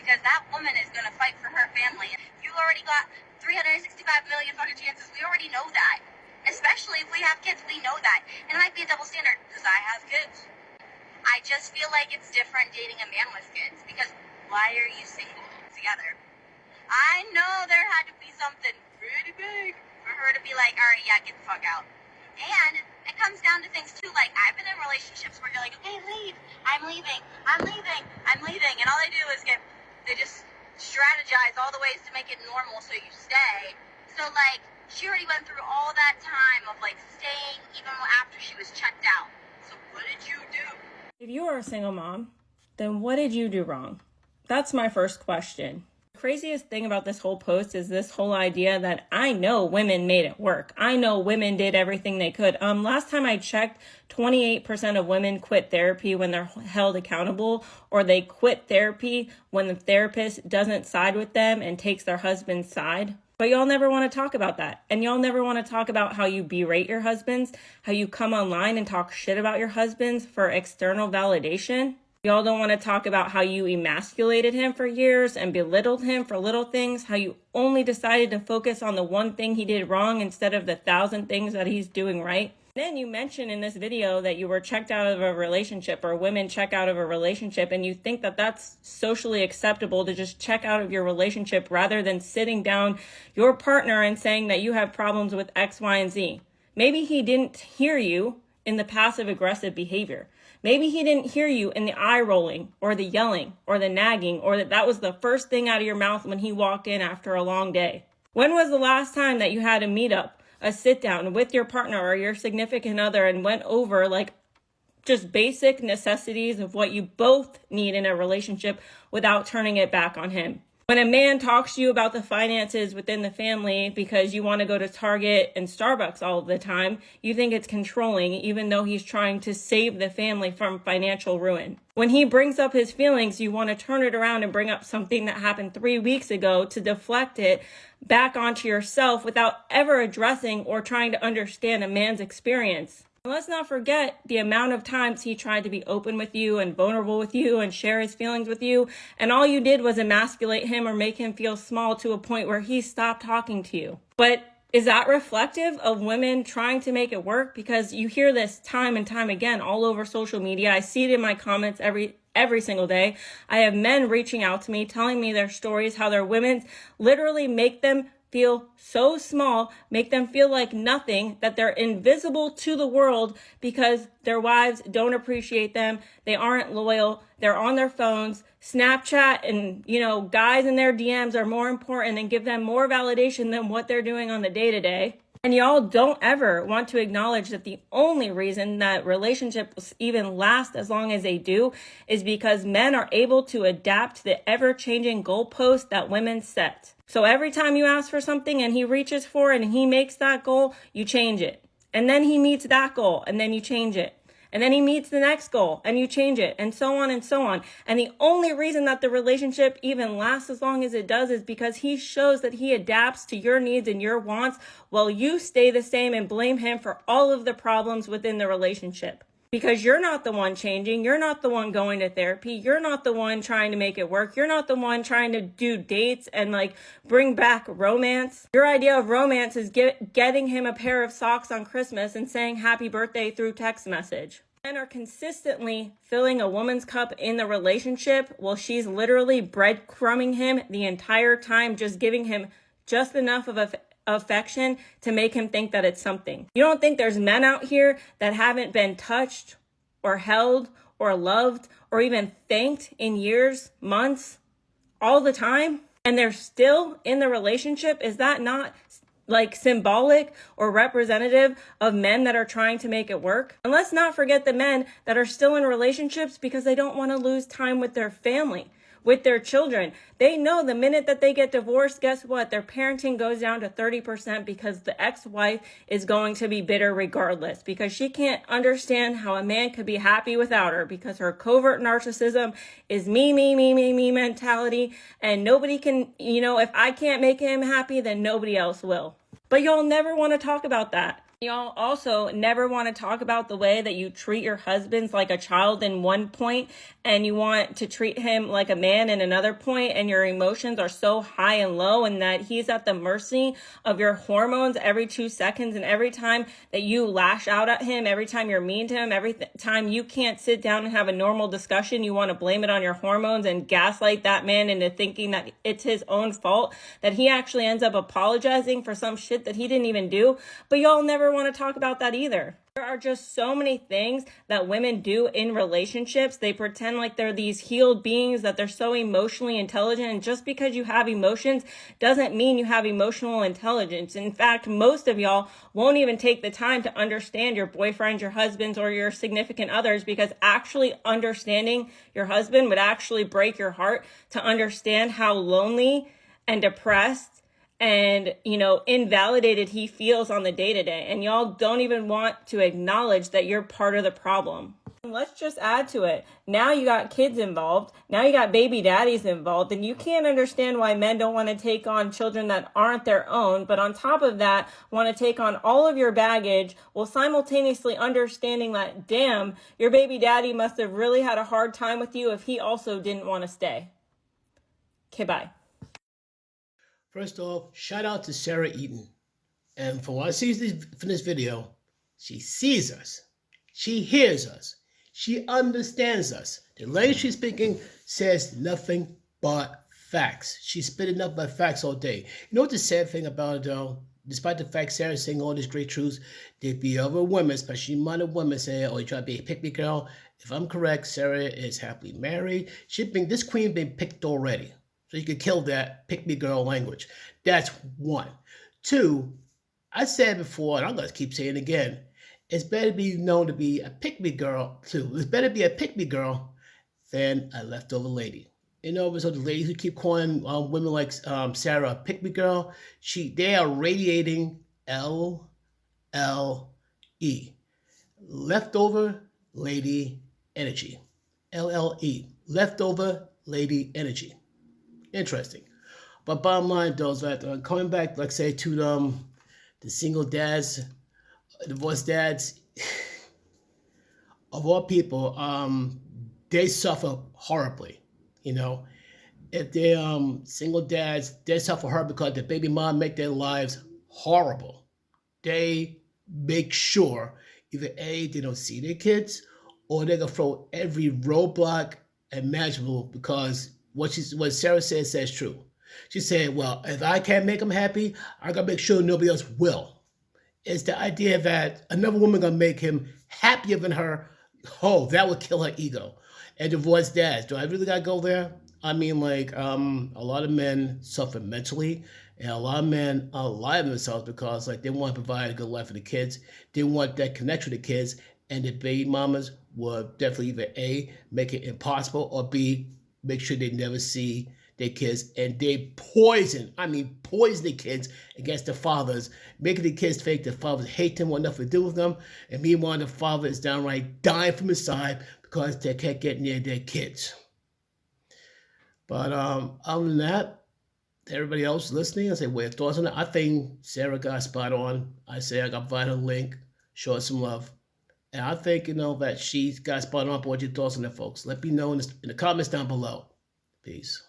because that woman is going to fight for her family. You already got 365 million fucking chances. We already know that. Especially if we have kids, we know that. And it might be a double standard because I have kids. I just feel like it's different dating a man with kids because why are you single together? I know there had to be something pretty big for her to be like, all right, yeah, get the fuck out. And it comes down to things too, like I've been in relationships where you're like, okay, leave, I'm leaving, I'm leaving, I'm leaving, and all they do is they just strategize all the ways to make it normal so you stay. So like, she already went through all that time of like staying even after she was checked out. So what did you do? If you are a single mom, then what did you do wrong? That's my first question. The craziest thing about this whole post is this whole idea that I know women made it work. I know women did everything they could. Last time I checked, 28% of women quit therapy when they're held accountable, or they quit therapy when the therapist doesn't side with them and takes their husband's side. But y'all never want to talk about that. And y'all never want to talk about how you berate your husbands, how you come online and talk shit about your husbands for external validation. Y'all don't want to talk about how you emasculated him for years and belittled him for little things, how you only decided to focus on the one thing he did wrong instead of the 1,000 things that he's doing right. Then you mentioned in this video that you were checked out of a relationship, or women check out of a relationship, and you think that that's socially acceptable to just check out of your relationship rather than sitting down your partner and saying that you have problems with X, Y, and Z. Maybe he didn't hear you in the passive aggressive behavior. Maybe he didn't hear you in the eye rolling or the yelling or the nagging, or that was the first thing out of your mouth when he walked in after a long day. When was the last time that you had a meetup, a sit down with your partner or your significant other and went over like just basic necessities of what you both need in a relationship without turning it back on him? When a man talks to you about the finances within the family because you want to go to Target and Starbucks all the time, you think it's controlling, even though he's trying to save the family from financial ruin. When he brings up his feelings, you want to turn it around and bring up something that happened 3 weeks ago to deflect it back onto yourself without ever addressing or trying to understand a man's experience. And let's not forget the amount of times he tried to be open with you and vulnerable with you and share his feelings with you, and all you did was emasculate him or make him feel small to a point where he stopped talking to you. But is that reflective of women trying to make it work? Because you hear this time and time again all over social media. I see it in my comments every single day. I have men reaching out to me, telling me their stories, how their women literally make them feel so small, make them feel like nothing, that they're invisible to the world because their wives don't appreciate them. They aren't loyal. They're on their phones. Snapchat and, guys in their DMs are more important and give them more validation than what they're doing on the day-to-day. And y'all don't ever want to acknowledge that the only reason that relationships even last as long as they do is because men are able to adapt to the ever-changing goalposts that women set. So every time you ask for something and he reaches for it and he makes that goal, you change it. And then he meets that goal and then you change it. And then he meets the next goal and you change it, and so on and so on. And the only reason that the relationship even lasts as long as it does is because he shows that he adapts to your needs and your wants while you stay the same and blame him for all of the problems within the relationship. Because you're not the one changing. You're not the one going to therapy. You're not the one trying to make it work. You're not the one trying to do dates and bring back romance. Your idea of romance is getting him a pair of socks on Christmas and saying happy birthday through text message. Men are consistently filling a woman's cup in the relationship while she's literally breadcrumbing him the entire time, just giving him just enough of affection to make him think that it's something. You don't think there's men out here that haven't been touched or held or loved or even thanked in years, months, all the time, and they're still in the relationship? Is that not symbolic or representative of men that are trying to make it work? And let's not forget the men that are still in relationships because they don't want to lose time with their family, with their children. They know the minute that they get divorced, guess what? Their parenting goes down to 30% because the ex-wife is going to be bitter regardless, because she can't understand how a man could be happy without her, because her covert narcissism is me mentality, and nobody can, if I can't make him happy, then nobody else will. But y'all never want to talk about that. Y'all also never want to talk about the way that you treat your husbands like a child in one point, and you want to treat him like a man in another point, and your emotions are so high and low, and that he's at the mercy of your hormones every 2 seconds. And every time that you lash out at him, every time you're mean to him, every time you can't sit down and have a normal discussion, you want to blame it on your hormones and gaslight that man into thinking that it's his own fault, that he actually ends up apologizing for some shit that he didn't even do. But y'all never want to talk about that either. There are just so many things that women do in relationships. They pretend like they're these healed beings, that they're so emotionally intelligent. And just because you have emotions doesn't mean you have emotional intelligence. In fact, most of y'all won't even take the time to understand your boyfriends, your husbands, or your significant others, because actually understanding your husband would actually break your heart, to understand how lonely and depressed and, invalidated he feels on the day-to-day. And y'all don't even want to acknowledge that you're part of the problem. Let's just add to it. Now you got kids involved. Now you got baby daddies involved. And you can't understand why men don't want to take on children that aren't their own. But on top of that, want to take on all of your baggage, while simultaneously understanding that, damn, your baby daddy must have really had a hard time with you if he also didn't want to stay. Okay, bye. First off, shout out to Sara Eaton. And from what I see from this video, she sees us. She hears us. She understands us. The language she's speaking says nothing but facts. She's spitting nothing but facts all day. You know what the sad thing about it, though? Despite the fact Sarah's saying all these great truths, there'd be other women, especially modern women, saying, oh, you try to be a pick-me girl. If I'm correct, Sara is happily married. This queen been picked already. So you could kill that pick-me girl language. That's one. Two, I said before, and I'm going to keep saying it again, it's better to be known to be a pick-me girl, too. It's better to be a pick-me girl than a leftover lady. So the ladies who keep calling women like Sara a pick-me girl, they are radiating LLE. Leftover lady energy. LLE. Leftover lady energy. Interesting. But bottom line, though, is that coming back, like say, to the single dads, divorced dads, of all people, they suffer horribly. If they're single dads, they suffer hard because the baby mom make their lives horrible. They make sure either A, they don't see their kids, or they're gonna throw every roadblock imaginable, because what Sara says true. She said, well, if I can't make them happy, I gotta make sure nobody else will. It's the idea that another woman gonna make him happier than her. Oh, that would kill her ego. And divorced dads, do I really gotta go there? I mean, a lot of men suffer mentally, and a lot of men lie to themselves because they want to provide a good life for the kids. They want that connection with the kids, and the baby mamas will definitely either A, make it impossible, or B, make sure they never see their kids, and they poison the kids against the fathers, making the kids think the fathers hate them, want nothing to do with them, and meanwhile the father is downright dying from inside because they can't get near their kids. But other than that, everybody else listening, I say, what your thoughts on it? I think Sara got spot on. I say I got vital link, show her some love. And I think, that she's got spot on. But what your thoughts on it, folks? Let me know in the comments down below. Peace.